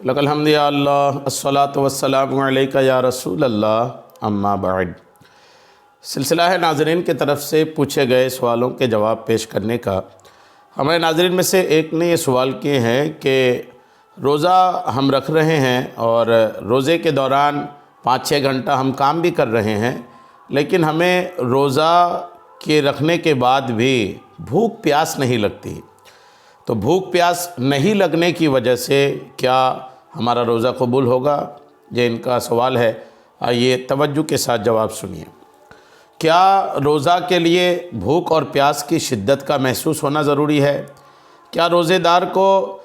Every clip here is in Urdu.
لک الحمد یا اللہ الصلاۃ والسلام علیک یا رسول اللہ اما بعد۔ سلسلہ ہے ناظرین کی طرف سے پوچھے گئے سوالوں کے جواب پیش کرنے کا۔ ہمارے ناظرین میں سے ایک نے یہ سوال کیے ہیں کہ روزہ ہم رکھ رہے ہیں اور روزے کے دوران 5-6 گھنٹہ ہم کام بھی کر رہے ہیں، لیکن ہمیں روزہ کے رکھنے کے بعد بھی بھوک پیاس نہیں لگتی، تو بھوک پیاس نہیں لگنے کی وجہ سے کیا ہمارا روزہ قبول ہوگا؟ یہ ان کا سوال ہے۔ آئیے توجہ کے ساتھ جواب سنیے۔ کیا روزہ کے لیے بھوک اور پیاس کی شدت کا محسوس ہونا ضروری ہے؟ کیا روزے دار کو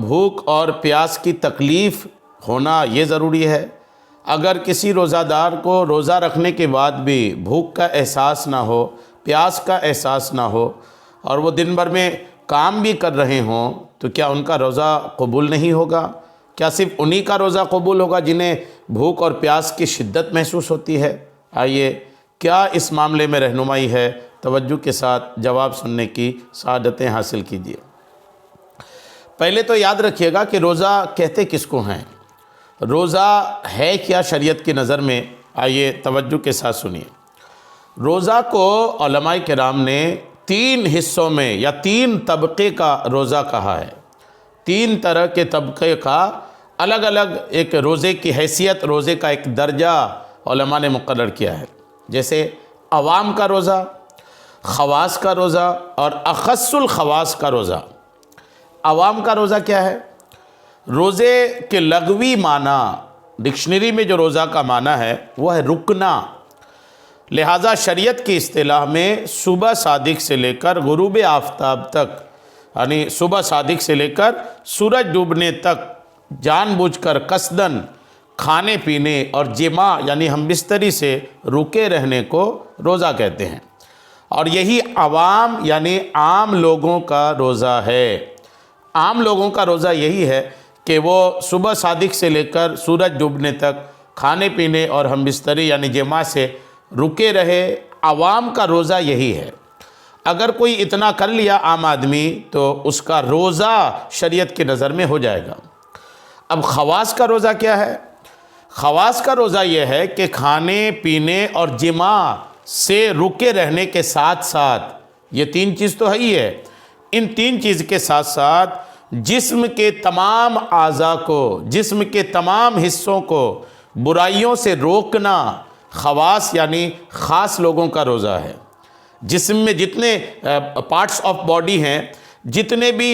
بھوک اور پیاس کی تکلیف ہونا یہ ضروری ہے؟ اگر کسی روزہ دار کو روزہ رکھنے کے بعد بھی بھوک کا احساس نہ ہو، پیاس کا احساس نہ ہو اور وہ دن بھر میں کام بھی کر رہے ہوں، تو کیا ان کا روزہ قبول نہیں ہوگا؟ کیا صرف انہی کا روزہ قبول ہوگا جنہیں بھوک اور پیاس کی شدت محسوس ہوتی ہے؟ آئیے کیا اس معاملے میں رہنمائی ہے؟ توجہ کے ساتھ جواب سننے کی سعادتیں حاصل کیجیے۔ پہلے تو یاد رکھیے گا کہ روزہ کہتے کس کو ہیں، روزہ ہے کیا شریعت کی نظر میں؟ آئیے توجہ کے ساتھ سنیے۔ روزہ کو علماء کرام نے 3 حصوں میں یا 3 طبقے کا روزہ کہا ہے۔ 3 طرح کے طبقے کا الگ الگ ایک روزے کی حیثیت، روزے کا ایک درجہ علماء نے مقرر کیا ہے، جیسے عوام کا روزہ، خواص کا روزہ اور اخص الخواص کا روزہ۔ عوام کا روزہ کیا ہے؟ روزے کے لغوی معنی، ڈکشنری میں جو روزہ کا معنی ہے وہ ہے رکنا، لہٰذا شریعت کی اصطلاح میں صبح صادق سے لے کر غروب آفتاب تک، یعنی صبح صادق سے لے کر سورج ڈوبنے تک جان بوجھ کر قصداً کھانے پینے اور جماع یعنی ہم بستری سے رکے رہنے کو روزہ کہتے ہیں، اور یہی عوام یعنی عام لوگوں کا روزہ ہے۔ عام لوگوں کا روزہ یہی ہے کہ وہ صبح صادق سے لے کر سورج ڈوبنے تک کھانے پینے اور ہم بستری یعنی جماع سے رکے رہے، عوام کا روزہ یہی ہے۔ اگر کوئی اتنا کر لیا عام آدمی تو اس کا روزہ شریعت کی نظر میں ہو جائے گا۔ اب خواص کا روزہ کیا ہے؟ خواص کا روزہ یہ ہے کہ کھانے پینے اور جماع سے رکے رہنے کے ساتھ ساتھ، یہ 3 چیز تو ہے ہی ہے، ان 3 چیز کے ساتھ ساتھ جسم کے تمام اعضاء کو، جسم کے تمام حصوں کو برائیوں سے روکنا خواص یعنی خاص لوگوں کا روزہ ہے۔ جسم میں جتنے پارٹس آف باڈی ہیں، جتنے بھی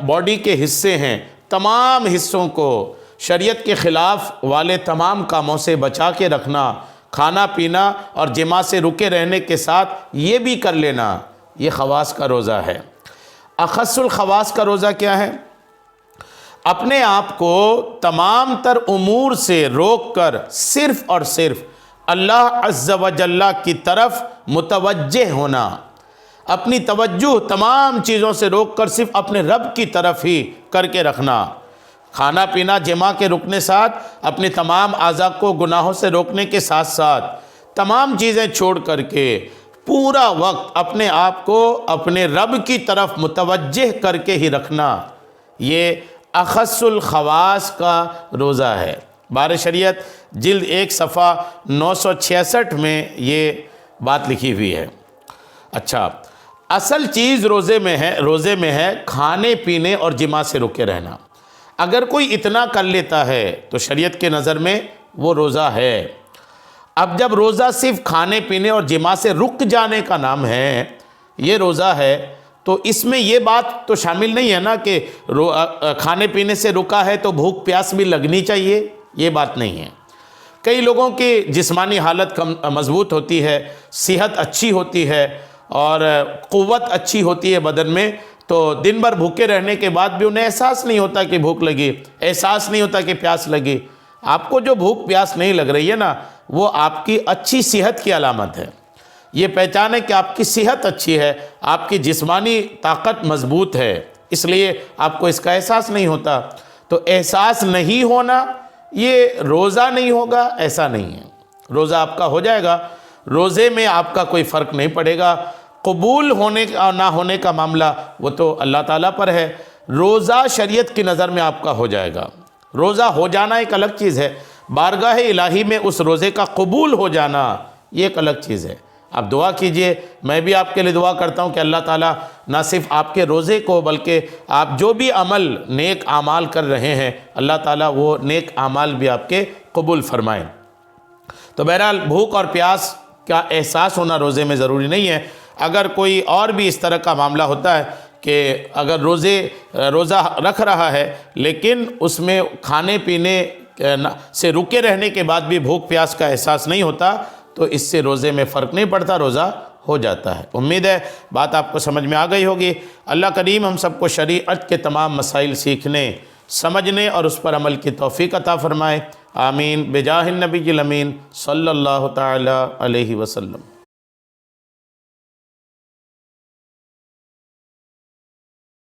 باڈی کے حصے ہیں، تمام حصوں کو شریعت کے خلاف والے تمام کاموں سے بچا کے رکھنا، کھانا پینا اور جماع سے رکے رہنے کے ساتھ یہ بھی کر لینا، یہ خواص کا روزہ ہے۔ اخص الخواص کا روزہ کیا ہے؟ اپنے آپ کو تمام تر امور سے روک کر صرف اور صرف اللہ عز و جل کی طرف متوجہ ہونا، اپنی توجہ تمام چیزوں سے روک کر صرف اپنے رب کی طرف ہی کر کے رکھنا، کھانا پینا جماع کے رکنے ساتھ اپنے تمام اعضاء کو گناہوں سے روکنے کے ساتھ ساتھ تمام چیزیں چھوڑ کر کے پورا وقت اپنے آپ کو اپنے رب کی طرف متوجہ کر کے ہی رکھنا، یہ اخص الخواص کا روزہ ہے۔ بار شریعت جلد 1 صفحہ 966 میں یہ بات لکھی ہوئی ہے۔ اچھا، اصل چیز روزے میں ہے کھانے پینے اور جماع سے رکے رہنا۔ اگر کوئی اتنا کر لیتا ہے تو شریعت کے نظر میں وہ روزہ ہے۔ اب جب روزہ صرف کھانے پینے اور جماع سے رک جانے کا نام ہے، یہ روزہ ہے، تو اس میں یہ بات تو شامل نہیں ہے نا کہ کھانے پینے سے رکا ہے تو بھوک پیاس بھی لگنی چاہیے، یہ بات نہیں ہے۔ کئی لوگوں کی جسمانی حالت مضبوط ہوتی ہے، صحت اچھی ہوتی ہے اور قوت اچھی ہوتی ہے بدن میں، تو دن بھر بھوکے رہنے کے بعد بھی انہیں احساس نہیں ہوتا کہ بھوک لگی، احساس نہیں ہوتا کہ پیاس لگی۔ آپ کو جو بھوک پیاس نہیں لگ رہی ہے نا، وہ آپ کی اچھی صحت کی علامت ہے۔ یہ پہچان ہے کہ آپ کی صحت اچھی ہے، آپ کی جسمانی طاقت مضبوط ہے، اس لیے آپ کو اس کا احساس نہیں ہوتا۔ تو احساس نہیں ہونا یہ روزہ نہیں ہوگا، ایسا نہیں ہے۔ روزہ آپ کا ہو جائے گا، روزے میں آپ کا کوئی فرق نہیں پڑے گا۔ قبول ہونے کا نہ ہونے کا معاملہ وہ تو اللہ تعالیٰ پر ہے۔ روزہ شریعت کی نظر میں آپ کا ہو جائے گا۔ روزہ ہو جانا ایک الگ چیز ہے، بارگاہ الہی میں اس روزے کا قبول ہو جانا یہ ایک الگ چیز ہے۔ آپ دعا کیجئے، میں بھی آپ کے لیے دعا کرتا ہوں کہ اللہ تعالیٰ نہ صرف آپ کے روزے کو بلکہ آپ جو بھی عمل نیک اعمال کر رہے ہیں اللہ تعالیٰ وہ نیک اعمال بھی آپ کے قبول فرمائیں۔ تو بہرحال بھوک اور پیاس کا احساس ہونا روزے میں ضروری نہیں ہے۔ اگر کوئی اور بھی اس طرح کا معاملہ ہوتا ہے کہ اگر روزہ رکھ رہا ہے لیکن اس میں کھانے پینے سے رکے رہنے کے بعد بھی بھوک پیاس کا احساس نہیں ہوتا تو اس سے روزے میں فرق نہیں پڑتا، روزہ ہو جاتا ہے۔ امید ہے بات آپ کو سمجھ میں آ گئی ہوگی۔ اللہ کریم ہم سب کو شریعت کے تمام مسائل سیکھنے، سمجھنے اور اس پر عمل کی توفیق عطا فرمائے۔ آمین بجاہ النبی الامین صلی اللہ تعالی علیہ وسلم۔